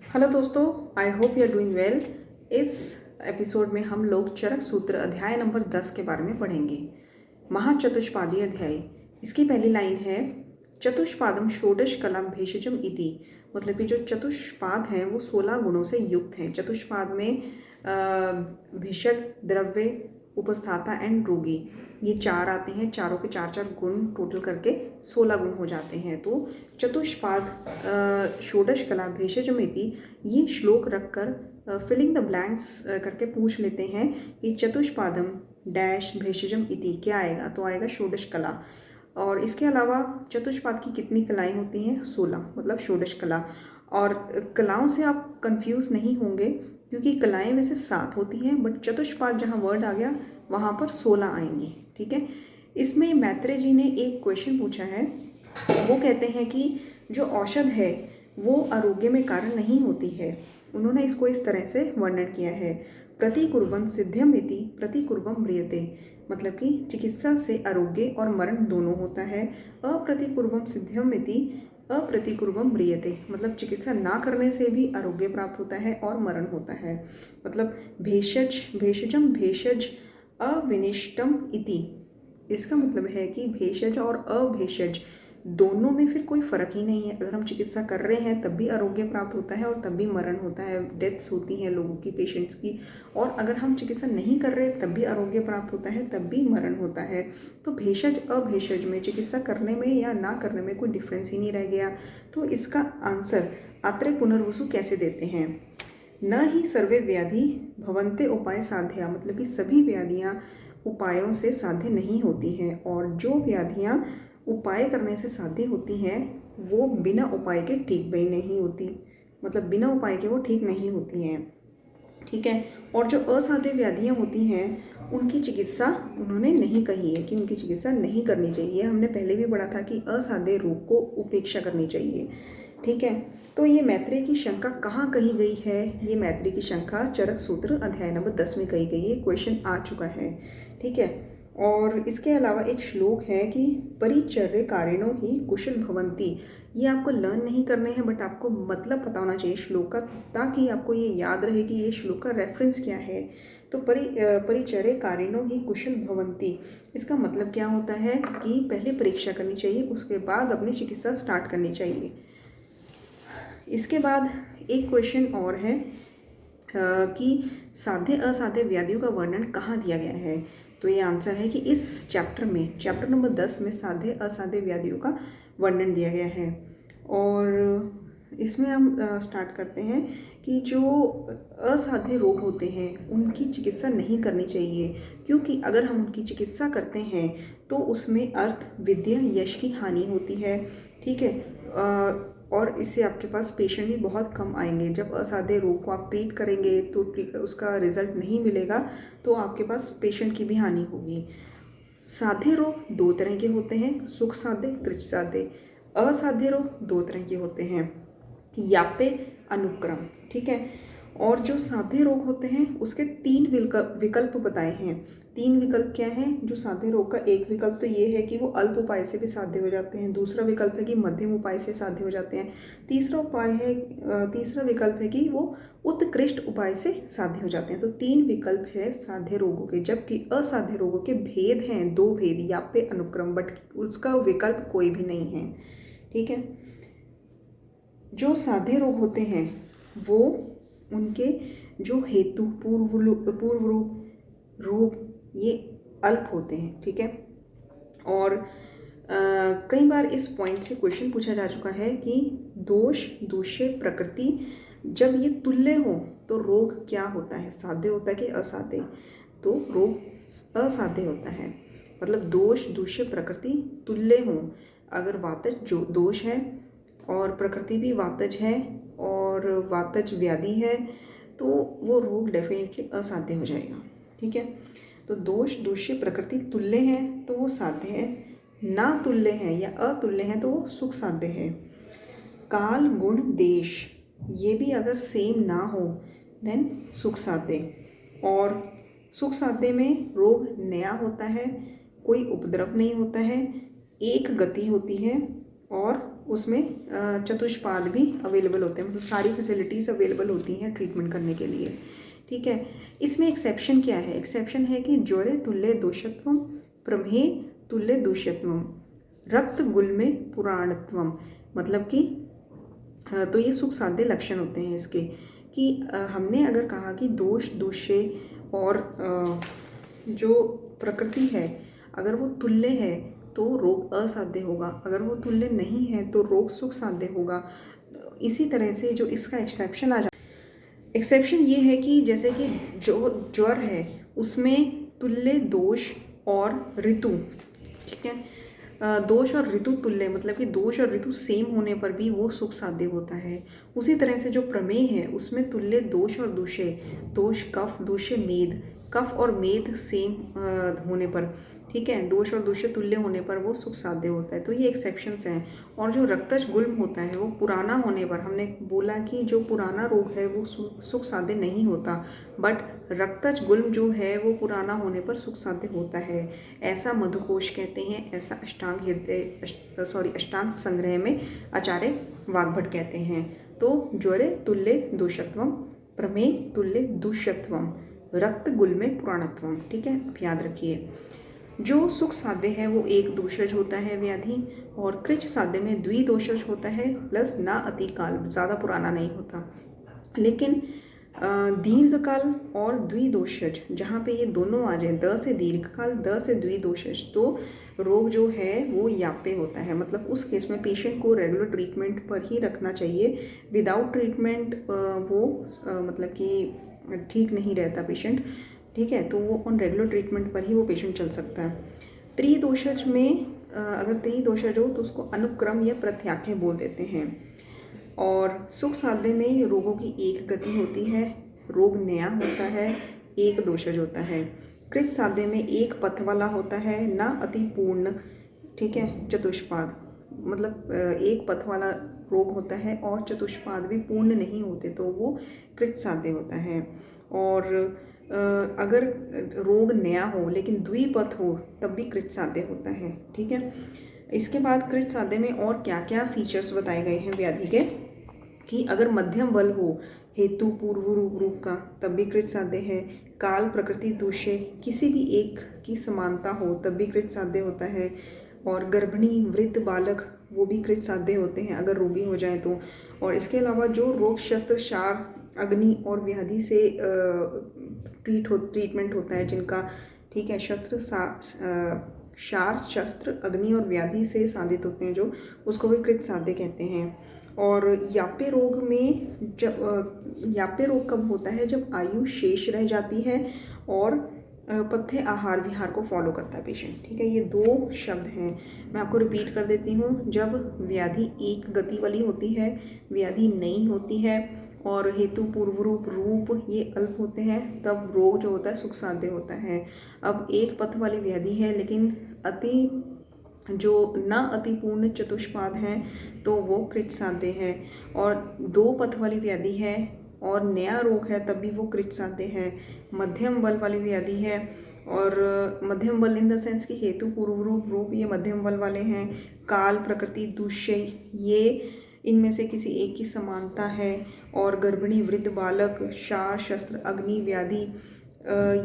Hello दोस्तों, I hope you are doing well. इस episode में हम लोग चरक सूत्र अध्याय नंबर 10 के बारे में पढ़ेंगे। महाचतुष्पादी अध्याय। इसकी पहली लाइन है चतुष्पादम षोडश कला भेषजम इति। मतलब कि जो चतुष्पाद हैं वो 16 गुणों से युक्त हैं। चतुष्पाद में भेषज, द्रव्य, उपस्थाता एंड रोगी, ये 4 आते हैं। चारों के 4 गुण टोटल करके 16 गुण हो जाते हैं। तो चतुष्पाद षोडश कला भेषजमिति, ये श्लोक रखकर फिलिंग द ब्लैंक्स करके पूछ लेते हैं कि चतुष्पादम डैश भेषजम इति क्या आएगा। तो आएगा षोडश कला। और इसके अलावा चतुष्पाद की कितनी कलाएं होती हैं? 16, मतलब षोडश कला। और कलाओं से आप कंफ्यूज नहीं होंगे क्योंकि कलाएं वैसे 7 होती हैं, बट चतुष्पाद जहाँ वर्ड आ गया वहाँ पर 16 आएंगी। ठीक है। इसमें मैत्रेय जी ने एक क्वेश्चन पूछा है। वो कहते हैं कि जो औषध है वो आरोग्य में कारण नहीं होती है। उन्होंने इसको इस तरह से वर्णन किया है, प्रतिकुर्वन् सिद्ध्यम इति प्रतिकुर्वम् म्रियते। मतलब कि चिकित्सा से आरोग्य और मरण दोनों होता है। अप्रतिकुर्वम् सिद्ध्यम इति अप्रतिकुर्वम् म्रियते, मतलब चिकित्सा ना करने से भी आरोग्य प्राप्त होता है और मरण होता है। मतलब भेषज, भेषजम, भेषज अविनिष्टम इति, इसका मतलब है कि भेषज और अभेषज दोनों में फिर कोई फर्क ही नहीं है। अगर हम चिकित्सा कर रहे हैं तब भी आरोग्य प्राप्त होता है और तब भी मरण होता है, डेथ्स होती हैं लोगों की, पेशेंट्स की। और अगर हम चिकित्सा नहीं कर रहे तब भी आरोग्य प्राप्त होता है, तब भी मरण होता है। तो भेषज अभेषज में, चिकित्सा करने में या ना करने में कोई डिफरेंस ही नहीं रह गया। तो इसका आंसर आत्रेय पुनर्वसु कैसे देते हैं? न ही सर्वे व्याधि भवन्ते उपाय साध्या, मतलब कि सभी व्याधियाँ उपायों से साध्य नहीं होती हैं, और जो व्याधियाँ उपाय करने से साध्य होती हैं वो बिना उपाय के ठीक भी नहीं होती। मतलब बिना उपाय के वो ठीक नहीं होती हैं। ठीक है। और जो असाध्य व्याधियाँ होती हैं उनकी चिकित्सा उन्होंने नहीं कही है कि उनकी चिकित्सा नहीं करनी चाहिए। हमने पहले भी पढ़ा था कि असाध्य रोग को उपेक्षा करनी चाहिए। ठीक है। तो ये मैत्रेय की शंका कहाँ कही गई है? ये मैत्रेय की शंका चरक सूत्र अध्याय नंबर 10 में कही गई है। क्वेश्चन आ चुका है। ठीक है। और इसके अलावा एक श्लोक है कि परिचर्यकारिणो ही कुशल भवन्ति। ये आपको लर्न नहीं करने हैं, बट आपको मतलब पता होना चाहिए श्लोक का, ताकि आपको ये याद रहे कि ये श्लोक का रेफरेंस क्या है। तो परिचर्यकारिणो ही कुशल भवन्ति, इसका मतलब क्या होता है कि पहले परीक्षा करनी चाहिए, उसके बाद अपनी चिकित्सा स्टार्ट करनी चाहिए। इसके बाद एक क्वेश्चन और है कि साध्य असाध्य व्याधियों का वर्णन कहाँ दिया गया है? तो ये आंसर है कि इस चैप्टर में, चैप्टर नंबर 10 में साध्य असाध्य व्याधियों का वर्णन दिया गया है। और इसमें हम स्टार्ट करते हैं कि जो असाध्य रोग होते हैं उनकी चिकित्सा नहीं करनी चाहिए, क्योंकि अगर हम उनकी चिकित्सा करते हैं तो उसमें अर्थ, विद्या, यश की हानि होती है। ठीक है। और इससे आपके पास पेशेंट भी बहुत कम आएंगे। जब असाध्य रोग को आप ट्रीट करेंगे तो उसका रिजल्ट नहीं मिलेगा, तो आपके पास पेशेंट की भी हानि होगी। साध्य रोग 2 तरह के होते हैं, सुख साध्य, कृच साध्य। असाध्य रोग 2 तरह के होते हैं, यापे, अनुक्रम। ठीक है। और जो साध्य रोग होते हैं उसके 3 विकल्प बताए हैं। 3 विकल्प क्या हैं? जो साध्य रोग का एक विकल्प तो ये है कि वो अल्प उपाय से भी साध्य हो जाते हैं। दूसरा विकल्प है कि मध्यम उपाय से साध्य हो जाते हैं। तीसरा विकल्प है कि वो उत्कृष्ट उपाय से साध्य हो जाते हैं। तो 3 विकल्प है साध्य रोगों के, जबकि असाध्य रोगों के भेद हैं, 2 भेद, यापे, अनुक्रम, बट उसका विकल्प कोई भी नहीं है। ठीक है। जो साध्य रोग होते हैं वो उनके जो हेतु, पूर्व रूप ये अल्प होते हैं। ठीक है। और कई बार इस पॉइंट से क्वेश्चन पूछा जा चुका है कि दोष, दूष्य, प्रकृति जब ये तुल्य हो तो रोग क्या होता है? साध्य होता है कि असाध्य? तो रोग असाध्य होता है। मतलब दोष, दूष्य, प्रकृति तुल्य हो। अगर वातज जो दोष है और प्रकृति भी वातज है और वातज व्याधि है, तो वो रोग डेफिनेटली असाध्य हो जाएगा। ठीक है। तो दोष, दूष्य, प्रकृति तुल्य है तो वो साध्य है, ना तुल्य है या अतुल्य है तो वो सुख साध्य है। काल, गुण, देश ये भी अगर सेम ना हो देन सुख साध्य। और सुख साध्य में रोग नया होता है, कोई उपद्रव नहीं होता है, एक गति होती है और उसमें चतुष्पाद भी अवेलेबल होते हैं, मतलब सारी फैसिलिटीज़ अवेलेबल होती हैं ट्रीटमेंट करने के लिए। ठीक है, इसमें एक्सेप्शन क्या है? एक्सेप्शन है कि ज्वरे तुल्य दोषत्वम, प्रमेह तुल्य दूष्यत्वम, रक्त गुल्मे पुराणत्वम। मतलब कि तो ये सुख साध्य लक्षण होते हैं इसके, कि हमने अगर कहा कि दोष दूष्य और जो प्रकृति है अगर वो तुल्य है तो रोग असाध्य होगा, अगर वो तुल्य नहीं है तो रोग सुख साध्य होगा। इसी तरह से जो इसका एक्सेप्शन आ जाता, एक्सेप्शन ये है कि जैसे कि जो ज्वर है उसमें तुल्य दोष और ऋतु, ठीक है, दोष और ऋतु तुल्य, मतलब कि दोष और ऋतु सेम होने पर भी वो सुख साध्य होता है। उसी तरह से जो प्रमेय है उसमें तुल्य दोष और दूषय, दोष कफ दूषय मेद, कफ और मेद सेम होने पर, ठीक है, दोष और दूषय तुल्य होने पर वो सुख साध्य होता है। तो ये एक्सेप्शंस हैं। और जो रक्तज गुल्म होता है वो पुराना होने पर, हमने बोला कि जो पुराना रोग है वो सुख साध्य नहीं होता, बट रक्तज गुल्म जो है वो पुराना होने पर सुख साध्य होता है। ऐसा मधुकोश कहते हैं, ऐसा अष्टांग संग्रह में आचार्य वाग्भट कहते हैं। तो ज्वरे तुल्य दोषत्वम, प्रमेय तुल्य दूष्यत्वम, रक्त गुल्मे पुराणत्वम। ठीक है, अब याद रखिए, जो सुख साध्य है वो एक दोषज होता है व्याधि, और कृच साध्य में द्विदोषज होता है, प्लस ना अति काल, ज़्यादा पुराना नहीं होता। लेकिन दीर्घकाल और द्विदोषज, जहाँ पे ये दोनों आ जाए, द से दीर्घकाल, द से द्विदोषज, तो रोग जो है वो याप्य होता है। मतलब उस केस में पेशेंट को रेगुलर ट्रीटमेंट पर ही रखना चाहिए। विदाउट ट्रीटमेंट वो मतलब कि ठीक नहीं रहता पेशेंट। ठीक है, तो वो ऑन रेगुलर ट्रीटमेंट पर ही वो पेशेंट चल सकता है। त्रिदोषज में अगर त्रिदोषज हो तो उसको अनुक्रम या प्रत्याख्य बोल देते हैं। और सुख साध्य में रोगों की एक गति होती है, रोग नया होता है, एक दोषज होता है। कृत साध्य में एक पथ वाला होता है, ना अति पूर्ण, ठीक है, चतुष्पाद, मतलब एक पथ वाला रोग होता है और चतुष्पाद भी पूर्ण नहीं होते, तो वो कृत साध्य होता है। और अगर रोग नया हो लेकिन द्विपथ हो तब भी कृत साध्य होता है। ठीक है, इसके बाद कृत साध्य में और क्या क्या फीचर्स बताए गए हैं व्याधि के, कि अगर मध्यम बल हो, हेतु पूर्व रूप का, तब भी कृत साध्य है। काल प्रकृति दूष्य किसी भी एक की समानता हो तब भी कृत साध्य होता है। और गर्भिणी वृद्ध बालक वो भी कृत साध्य होते हैं अगर रोगी हो जाए तो। और इसके अलावा जो रोग शस्त्र क्षार अग्नि और व्याधि से ट्रीटमेंट होता है जिनका, ठीक है, क्षार शस्त्र अग्नि और व्याधि से साधित होते हैं जो, उसको भी कृत साध्य कहते हैं। और याप्य रोग में याप्य रोग कब होता है? जब आयु शेष रह जाती है और पथ्य आहार विहार को फॉलो करता है पेशेंट। ठीक है, ये दो शब्द हैं, मैं आपको रिपीट कर देती हूँ। जब व्याधि एक गति वाली होती है, व्याधि नई होती है और हेतु पूर्व रूप ये अल्प होते हैं, तब रोग जो होता है सुख साध्य होता है। अब एक पथ वाली व्याधि है लेकिन जो न अतिपूर्ण चतुष्पाद हैं तो वो कृत साध्य है। और दो पथ वाली व्याधि है और नया रोग है तब भी वो कृत साध्य है। मध्यम बल वाली व्याधि है, और मध्यम बल इन द सेंस कि हेतु पूर्व रूप ये मध्यम बल वाले हैं। काल प्रकृति दूष्य ये इनमें से किसी एक की समानता है। और गर्भिणी वृद्ध बालक क्षार शस्त्र अग्नि व्याधि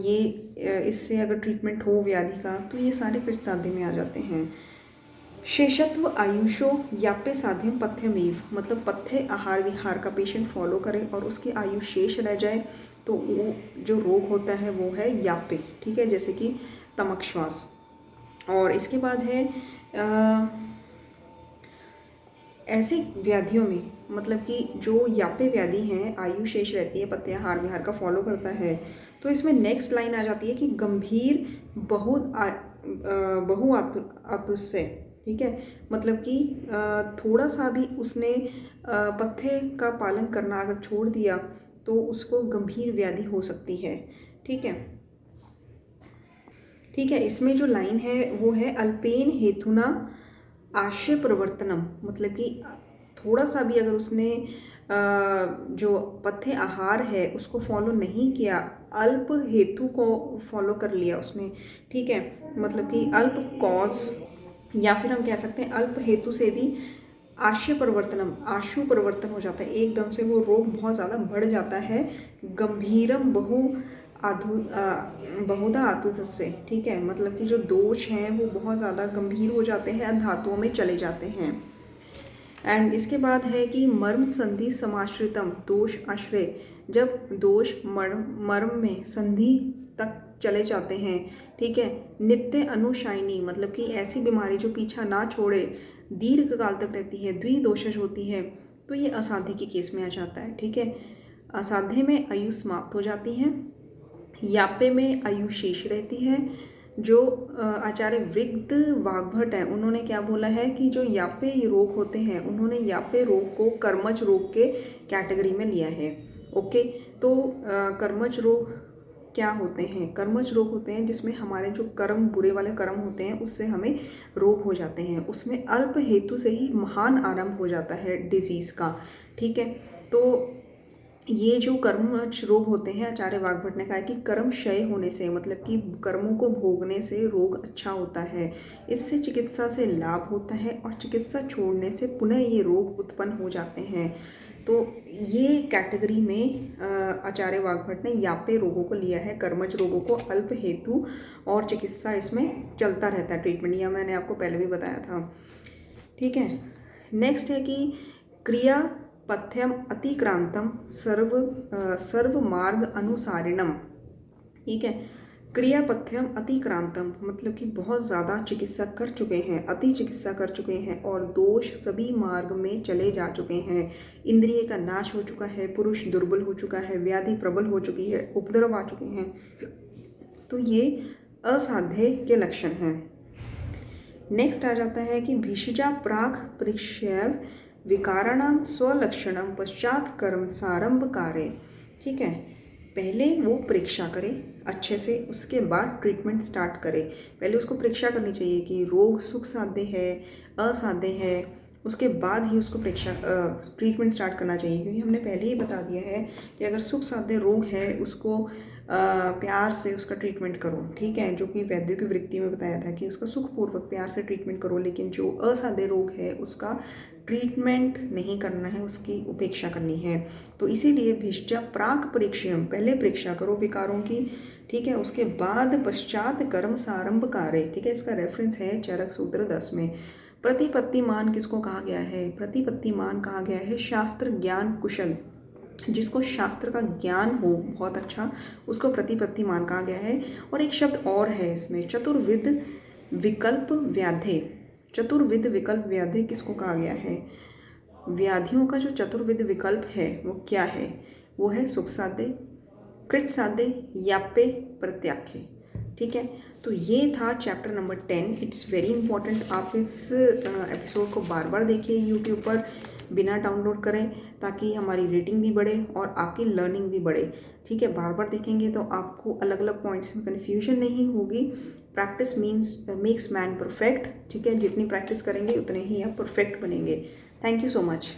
ये इससे अगर ट्रीटमेंट हो व्याधि का तो ये सारे कृत साध्य में आ जाते हैं। शेषत्व आयुषो याप्य साध्यम पथ्यमेव, मतलब पथ्य आहार विहार का पेशेंट फॉलो करे और उसकी आयु शेष रह जाए तो वो जो रोग होता है वो है याप्य। ठीक है, जैसे कि तमक श्वास। और इसके बाद है ऐसे व्याधियों में, मतलब कि जो याप्य व्याधि हैं, आयु शेष रहती है, पथ्य आहार विहार का फॉलो करता है, तो इसमें नेक्स्ट लाइन आ जाती है कि गंभीर बहुआतुष्य। ठीक है, मतलब कि थोड़ा सा भी उसने पथ्य का पालन करना अगर छोड़ दिया तो उसको गंभीर व्याधि हो सकती है। ठीक है, ठीक है, इसमें जो लाइन है वो है अल्पेन हेतुना आशय प्रवर्तनम, मतलब कि थोड़ा सा भी अगर उसने जो पथ्य आहार है उसको फॉलो नहीं किया, अल्प हेतु को फॉलो कर लिया उसने, ठीक है, मतलब कि अल्प कॉज, या फिर हम कह सकते हैं अल्प हेतु से भी आशय परिवर्तनम, आशु परिवर्तन हो जाता है, एकदम से वो रोग बहुत ज़्यादा बढ़ जाता है। गंभीरम बहुधा आतुसस्य, ठीक है, मतलब कि जो दोष हैं वो बहुत ज़्यादा गंभीर हो जाते हैं, धातुओं में चले जाते हैं। एंड इसके बाद है कि मर्म संधि समाश्रितम, दोष आश्रय, जब दोष मर्म में संधि तक चले जाते हैं, ठीक है। नित्य अनुशायनी, मतलब कि ऐसी बीमारी जो पीछा ना छोड़े, दीर्घ काल तक रहती है, द्विदोषज होती है, तो ये असाध्य के केस में आ जाता है, ठीक है। असाध्य में आयु समाप्त हो जाती है, यापे में आयु शेष रहती है। जो आचार्य वृद्ध वाग्भट है, उन्होंने क्या बोला है कि जो यापे रोग होते हैं, उन्होंने यापे रोग को कर्मज रोग के कैटेगरी में लिया है। ओके, तो कर्मज रोग क्या होते हैं? कर्मज रोग होते हैं जिसमें हमारे जो कर्म, बुरे वाले कर्म होते हैं, उससे हमें रोग हो जाते हैं। उसमें अल्प हेतु से ही महान आरंभ हो जाता है डिजीज़ का, ठीक है। तो ये जो कर्मज रोग होते हैं, आचार्य वाग्भट ने कहा है कि कर्म क्षय होने से, मतलब कि कर्मों को भोगने से रोग अच्छा होता है, इससे चिकित्सा से लाभ होता है, और चिकित्सा छोड़ने से पुनः ये रोग उत्पन्न हो जाते हैं। तो ये कैटेगरी में आचार्य वाग्भट ने यापे रोगों को लिया है, कर्मज रोगों को, अल्प हेतु और चिकित्सा इसमें चलता रहता है, ट्रीटमेंट, यह मैंने आपको पहले भी बताया था, ठीक है। नेक्स्ट है कि क्रिया पथ्यम अतिक्रांतम सर्व मार्ग अनुसारिणम, ठीक है। क्रिया पथ्यम अतिक्रांतम, मतलब कि बहुत ज़्यादा चिकित्सा कर चुके हैं, अति चिकित्सा कर चुके हैं, और दोष सभी मार्ग में चले जा चुके हैं। इंद्रिय का नाश हो चुका है, पुरुष दुर्बल हो चुका है, व्याधि प्रबल हो चुकी है, उपद्रव आ चुके हैं, तो ये असाध्य के लक्षण हैं। नेक्स्ट आ जाता है कि भिषजा प्राक परीक्षैव विकाराणाम स्वलक्षणम पश्चात कर्म सारंभ कार्य, ठीक है। पहले वो परीक्षा करे अच्छे से, उसके बाद ट्रीटमेंट स्टार्ट करे। पहले उसको परीक्षा करनी चाहिए कि रोग सुख साध्य है, असाध्य है, उसके बाद ही उसको ट्रीटमेंट स्टार्ट करना चाहिए। क्योंकि हमने पहले ही बता दिया है कि अगर सुख साध्य रोग है, उसको प्यार से उसका ट्रीटमेंट करो, ठीक है, जो कि वैद्यों की वृत्ति में बताया था कि उसका सुखपूर्वक प्यार से ट्रीटमेंट करो। लेकिन जो असाध्य रोग है उसका ट्रीटमेंट नहीं करना है, उसकी उपेक्षा करनी है। तो इसीलिए भिषजा प्राक परीक्षम, पहले परीक्षा करो विकारों की, ठीक है, उसके बाद पश्चात कर्म सारंभ कार्य, ठीक है। इसका रेफरेंस है चरक सूत्र 10 में। प्रतिपत्तिमान किसको कहा गया है? प्रतिपत्तिमान कहा गया है शास्त्र ज्ञान कुशल, जिसको शास्त्र का ज्ञान हो बहुत अच्छा, उसको प्रतिपत्तिमान कहा गया है। और एक शब्द और है इसमें, चतुर्विध विकल्प व्याधि। चतुर्विध विकल्प व्याधि किसको कहा गया है? व्याधियों का जो चतुर्विध विकल्प है वो क्या है? वो है सुख साध्य, कृत साध्य, याप्य, प्रत्याख्य, ठीक है। तो ये था chapter number 10। It's very important. आप इस एपिसोड को बार बार देखिए यूट्यूब पर, बिना डाउनलोड करें, ताकि हमारी रेटिंग भी बढ़े और आपकी लर्निंग भी बढ़े, ठीक है। बार बार देखेंगे तो आपको अलग अलग पॉइंट्स में कन्फ्यूजन नहीं होगी। प्रैक्टिस मेक्स मैन परफेक्ट, ठीक है। जितनी प्रैक्टिस करेंगे उतने ही आप परफेक्ट बनेंगे। Thank you so much.